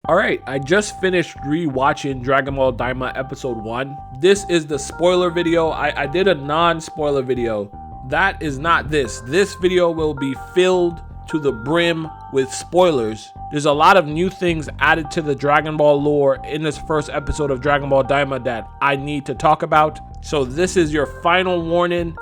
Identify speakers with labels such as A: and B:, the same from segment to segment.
A: Alright, I just finished re-watching Dragon Ball Daima episode 1. This is the spoiler video. I did a non-spoiler video. That is not this. This video will be filled to the brim with spoilers. There's a lot of new things added to the Dragon Ball lore in this first episode of Dragon Ball Daima that I need to talk about. So this is your final warning.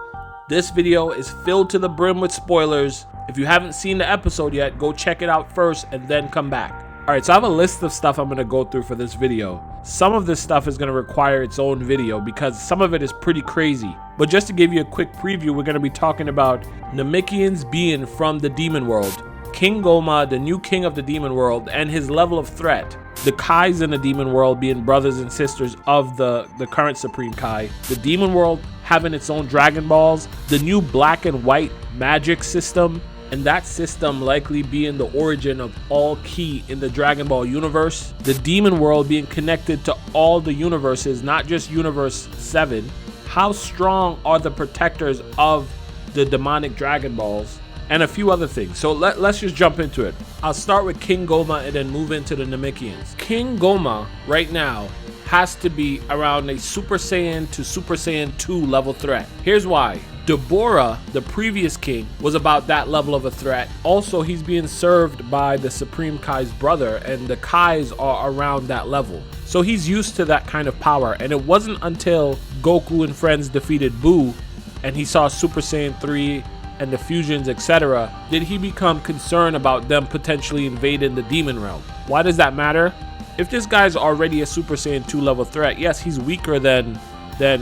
A: This video is filled to the brim with spoilers. If you haven't seen the episode yet, go check it out first and then come back. Alright, so I have a list of stuff I'm going to go through for this video. Some of this stuff is going to require its own video because some of it is pretty crazy. But just to give you a quick preview, we're going to be talking about Namekians being from the demon world, King Goma, the new king of the demon world, and his level of threat. The Kais in the demon world being brothers and sisters of the current Supreme Kai. The demon world having its own Dragon Balls. The new black and white magic system. And that system likely being the origin of all Ki in the Dragon Ball universe. The demon world being connected to all the universes, not just universe 7. How strong are the protectors of the demonic Dragon Balls? And a few other things. So let's just jump into it. I'll start with King Goma and then move into the Namekians. King Goma right now has to be around a Super Saiyan to Super Saiyan 2 level threat. Here's why. Deborah, the previous king, was about that level of a threat. Also, he's being served by the Supreme Kai's brother, and the Kais are around that level. So he's used to that kind of power, and it wasn't until Goku and friends defeated Buu, and he saw Super Saiyan 3 and the fusions, etc., did he become concerned about them potentially invading the demon realm. Why does that matter? If this guy's already a Super Saiyan 2 level threat, yes, he's weaker than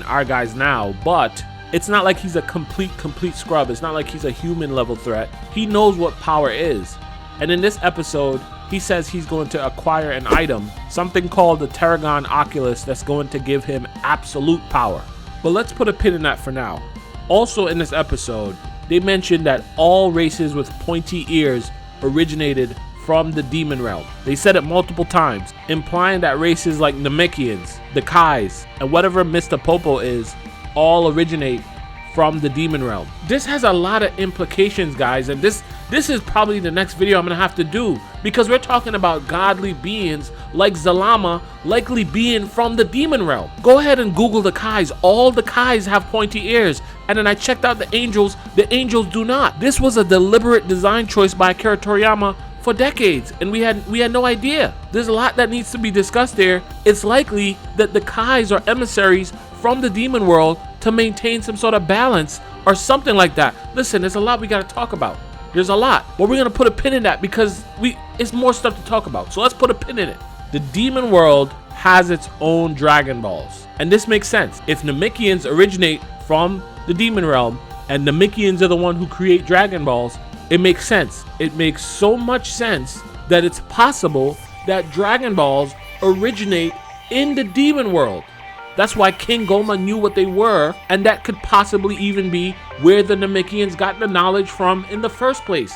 A: our guys now, but it's not like he's a complete scrub. It's not like he's a human level threat. He knows what power is. And in this episode, he says he's going to acquire an item, something called the Terragon Oculus, that's going to give him absolute power. But let's put a pin in that for now. Also in this episode, they mentioned that all races with pointy ears originated from the demon realm. They said it multiple times, implying that races like Namekians, the Kais, and whatever Mr. Popo is, all originate from the demon realm. This has a lot of implications, guys, and this is probably the next video I'm gonna have to do, because we're talking about godly beings like Zalama likely being from the demon realm. Go ahead and Google the Kais. All the Kais have pointy ears, and then I checked out the angels do not. This was a deliberate design choice by Akira Toriyama for decades, and we had no idea. There's a lot that needs to be discussed there. It's likely that the Kais are emissaries from the demon world to maintain some sort of balance or something like that. Listen, there's a lot we got to talk about. There's a lot, but we're gonna put a pin in that because it's more stuff to talk about. So let's put a pin in it. The demon world has its own Dragon Balls, and this makes sense. If Namekians originate from the demon realm and Namekians are the one who create Dragon Balls, it makes sense. It makes so much sense that it's possible that Dragon Balls originate in the demon world. That's why King Goma knew what they were, and that could possibly even be where the Namekians got the knowledge from in the first place.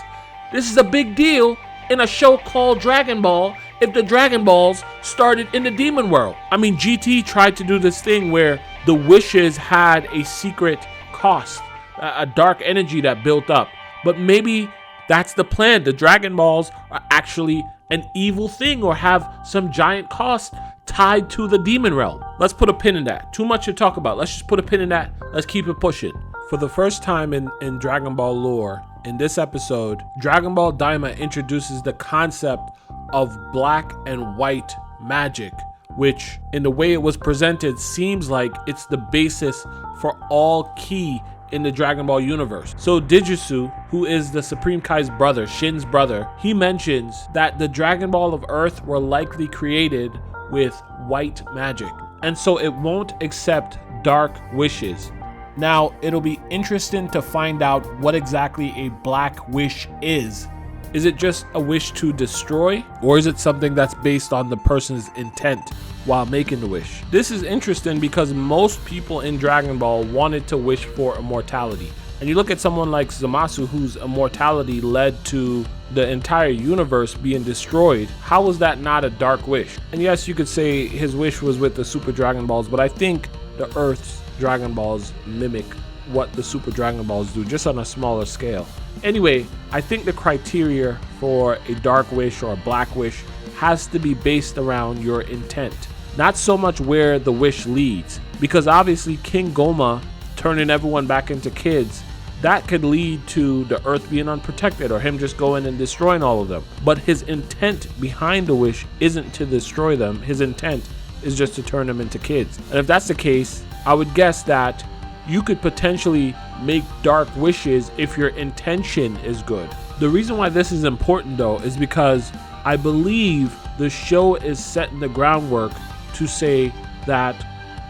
A: This is a big deal in a show called Dragon Ball if the Dragon Balls started in the demon world. I mean, GT tried to do this thing where the wishes had a secret cost, a dark energy that built up. But maybe that's the plan. The Dragon Balls are actually an evil thing or have some giant cost tied to the demon realm. Let's put a pin in that. Too much to talk about. Let's just put a pin in that. Let's keep it pushing. For the first time in Dragon Ball lore, in this episode, Dragon Ball Daima introduces the concept of black and white magic, which in the way it was presented seems like it's the basis for all Ki in the Dragon Ball universe. So Dijitsu, who is the Supreme Kai's brother, Shin's brother, he mentions that the Dragon Ball of Earth were likely created with white magic, and so it won't accept dark wishes. Now, it'll be interesting to find out what exactly a black wish is. Is it just a wish to destroy, or is it something that's based on the person's intent while making the wish? This is interesting because most people in Dragon Ball wanted to wish for immortality. And you look at someone like Zamasu, whose immortality led to the entire universe being destroyed. How was that not a dark wish? And yes, you could say his wish was with the Super Dragon Balls, but I think the Earth's Dragon Balls mimic what the Super Dragon Balls do, just on a smaller scale. Anyway, I think the criteria for a dark wish or a black wish has to be based around your intent, not so much where the wish leads. Because obviously King Goma turning everyone back into kids, that could lead to the earth being unprotected or him just going and destroying all of them. But his intent behind the wish isn't to destroy them. His intent is just to turn them into kids. And if that's the case, I would guess that you could potentially make dark wishes if your intention is good. The reason why this is important though is because I believe the show is setting the groundwork to say that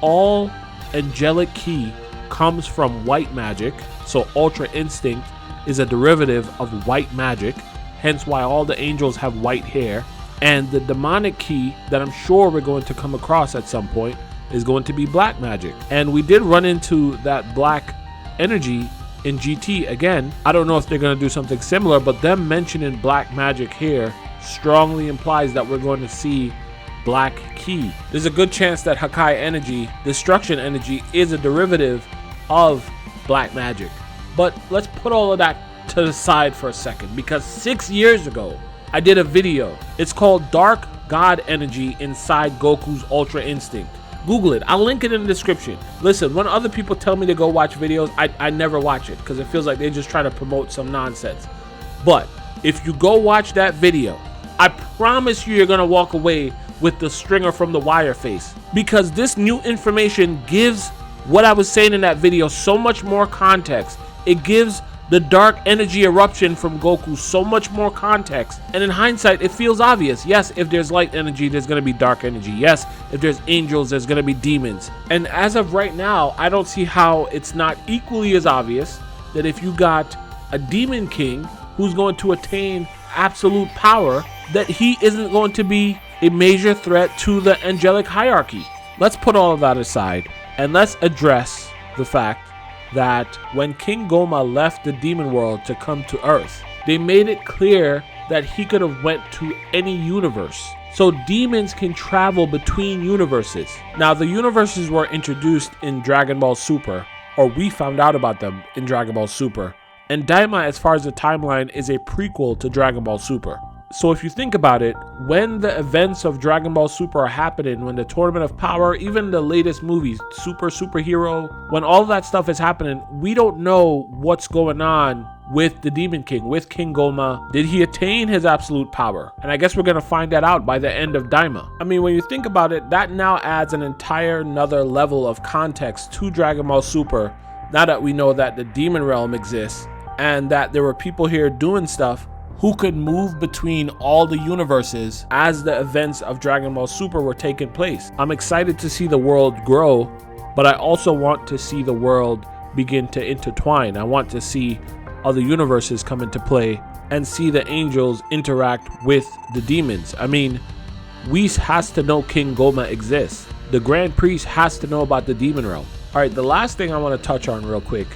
A: all angelic ki comes from white magic. So Ultra Instinct is a derivative of white magic, hence why all the angels have white hair. And the demonic ki that I'm sure we're going to come across at some point is going to be black magic. And we did run into that black energy in GT again. I don't know if they're going to do something similar, but them mentioning black magic here strongly implies that we're going to see black ki. There's a good chance that Hakai energy, destruction energy, is a derivative of black magic. But let's put all of that to the side for a second, because 6 years ago I did a video. It's called Dark God Energy Inside Goku's Ultra Instinct. Google it. I'll link it in the description. Listen, when other people tell me to go watch videos, I never watch it because it feels like they just try to promote some nonsense. But if you go watch that video, I promise you're gonna walk away with the stringer from the wire face, because this new information gives what I was saying in that video so much more context. It gives the dark energy eruption from Goku so much more context. And in hindsight, it feels obvious. Yes, if there's light energy, there's going to be dark energy. Yes, if there's angels, there's going to be demons. And as of right now, I don't see how it's not equally as obvious that if you got a demon king who's going to attain absolute power, that he isn't going to be a major threat to the angelic hierarchy. Let's put all of that aside and let's address the fact that when King Goma left the demon world to come to Earth, they made it clear that he could have went to any universe. So demons can travel between universes. Now, the universes were introduced in Dragon Ball Super, or we found out about them in Dragon Ball Super. And Daima, as far as the timeline, is a prequel to Dragon Ball Super. So if you think about it, when the events of Dragon Ball Super are happening, when the Tournament of Power, even the latest movies, Superhero, when all that stuff is happening, we don't know what's going on with the Demon King, with King Goma. Did he attain his absolute power? And I guess we're going to find that out by the end of Daima. I mean, when you think about it, that now adds an entire another level of context to Dragon Ball Super, now that we know that the Demon Realm exists and that there were people here doing stuff who could move between all the universes as the events of Dragon Ball Super were taking place. I'm excited to see the world grow, but I also want to see the world begin to intertwine. I want to see other universes come into play and see the angels interact with the demons. I mean, Whis has to know King Goma exists. The Grand Priest has to know about the Demon Realm. All right, the last thing I want to touch on real quick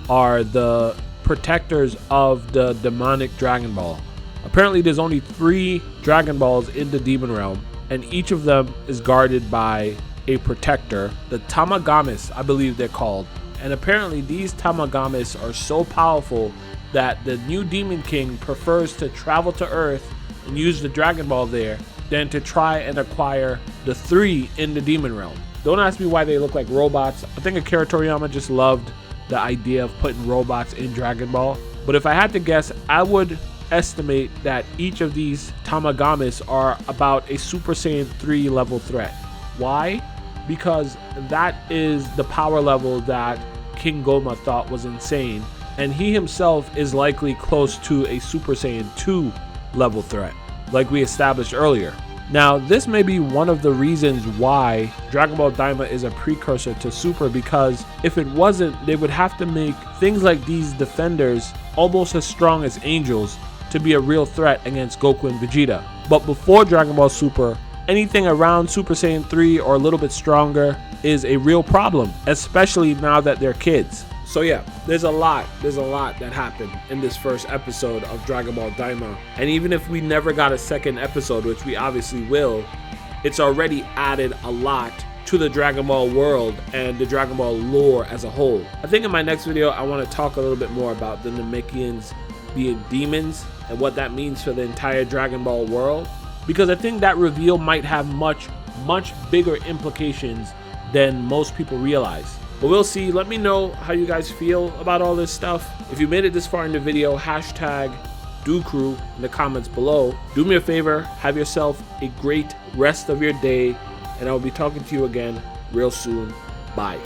A: are the protectors of the demonic Dragon Ball. Apparently there's only 3 Dragon Balls in the Demon Realm, and each of them is guarded by a protector. The Tamagamis, I believe they're called. And apparently these Tamagamis are so powerful that the new Demon King prefers to travel to Earth and use the Dragon Ball there than to try and acquire the 3 in the Demon Realm. Don't ask me why they look like robots. I think Akira Toriyama just loved the idea of putting robots in Dragon Ball. But if I had to guess, I would estimate that each of these Tamagamis are about a Super Saiyan 3 level threat. Why? Because that is the power level that King Goma thought was insane, and he himself is likely close to a Super Saiyan 2 level threat, like we established earlier. Now, this may be one of the reasons why Dragon Ball Daima is a precursor to Super, because if it wasn't, they would have to make things like these defenders almost as strong as angels to be a real threat against Goku and Vegeta. But before Dragon Ball Super, anything around Super Saiyan 3 or a little bit stronger is a real problem, especially now that they're kids. So yeah, there's a lot that happened in this first episode of Dragon Ball Daima. And even if we never got a second episode, which we obviously will, it's already added a lot to the Dragon Ball world and the Dragon Ball lore as a whole. I think in my next video, I want to talk a little bit more about the Namekians being demons and what that means for the entire Dragon Ball world. because I think that reveal might have much bigger implications than most people realize. But we'll see. Let me know how you guys feel about all this stuff. If you made it this far in the video, hashtag DoCrew in the comments below. Do me a favor, have yourself a great rest of your day, and I'll be talking to you again real soon. Bye.